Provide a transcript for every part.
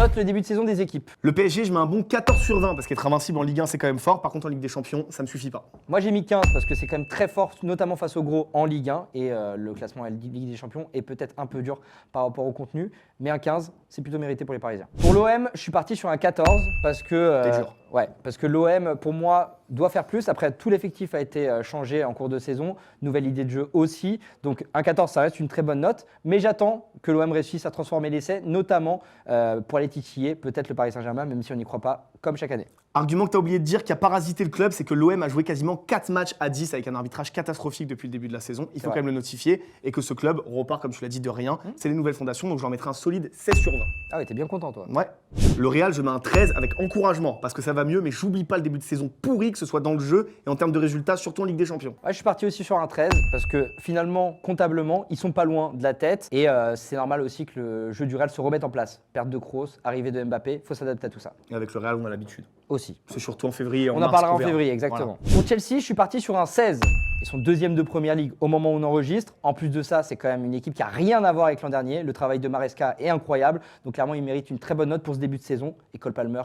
note le début de saison des équipes. Le PSG, je mets un bon 14 sur 20 parce qu'être invincible en Ligue 1, c'est quand même fort. Par contre, en Ligue des Champions, ça me suffit pas. Moi j'ai mis 15 parce que c'est quand même très fort, notamment face aux gros en Ligue 1 et le classement à la Ligue des Champions est peut-être un peu dur par rapport au contenu, mais un 15 c'est plutôt mérité pour les Parisiens. Pour l'OM, je suis parti sur un 14 parce que T'es dur. ouais, parce que l'OM pour moi doit faire plus. Après tout l'effectif a été changé en cours de saison, nouvelle idée de jeu aussi, donc un 14 ça reste une très bonne note, mais j'attends que l'OM réussisse à transformer l'essai, notamment pour aller titiller peut-être le Paris Saint-Germain, même si on n'y croit pas comme chaque année. Argument que tu as oublié de dire qui a parasité le club, c'est que l'OM a joué quasiment 4 matchs à 10 avec un arbitrage catastrophique depuis le début de la saison. Il faut quand même le notifier et que ce club repart, comme tu l'as dit, de rien. C'est les nouvelles fondations, donc j'en mettrai un solide 16 sur 20. Ah ouais, t'es bien content toi. Ouais. Le Real, je mets un 13 avec encouragement parce que ça va mieux, mais j'oublie pas le début de saison pourri, que ce soit dans le jeu et en termes de résultats, surtout en Ligue des Champions. Ouais, je suis parti aussi sur un 13 parce que finalement, comptablement, ils sont pas loin de la tête et c'est normal aussi que le jeu du Real se remette en place. Perte de Kroos, arrivée de Mbappé, faut s'adapter à tout ça. Et avec le Real, on a l'habitude. Aussi. C'est surtout en février. On en parlera en février, exactement. Voilà. Pour Chelsea, je suis parti sur un 16. Ils sont deuxième de Première Ligue au moment où on enregistre. En plus de ça, c'est quand même une équipe qui a rien à voir avec l'an dernier. Le travail de Maresca est incroyable. Donc clairement, ils méritent une très bonne note pour ce début de saison. Et Cole Palmer.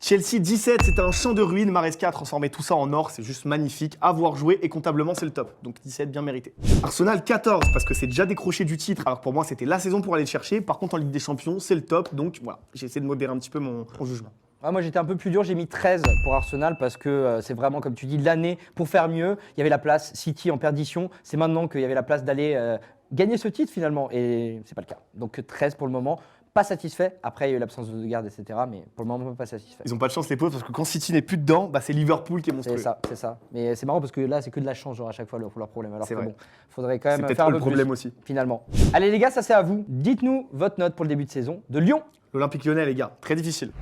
Chelsea 17, c'était un champ de ruines. Maresca a transformé tout ça en or, c'est juste magnifique. À voir jouer et comptablement, c'est le top. Donc 17, bien mérité. Arsenal 14, parce que c'est déjà décroché du titre. Alors pour moi, c'était la saison pour aller le chercher. Par contre, en Ligue des Champions, c'est le top. Donc voilà, j'ai essayé de modérer un petit peu mon jugement. Ouais, moi j'étais un peu plus dur, j'ai mis 13 pour Arsenal parce que c'est vraiment, comme tu dis, l'année pour faire mieux. Il y avait la place, City en perdition, c'est maintenant qu'il y avait la place d'aller gagner ce titre finalement et c'est pas le cas. Donc 13 pour le moment, pas satisfait. Après il y a eu l'absence de garde, etc. Mais pour le moment pas satisfait. Ils ont pas de chance les pauvres parce que quand City n'est plus dedans, bah, c'est Liverpool qui est monstrueux. C'est ça. Mais c'est marrant parce que là c'est que de la chance genre à chaque fois leur problème. Alors que vrai. bon, faudrait quand même C'est faire un peut-être peu le problème plus, aussi. finalement. Allez les gars, ça c'est à vous. Dites-nous votre note pour le début de saison de Lyon. L'Olympique Lyonnais les gars, très difficile.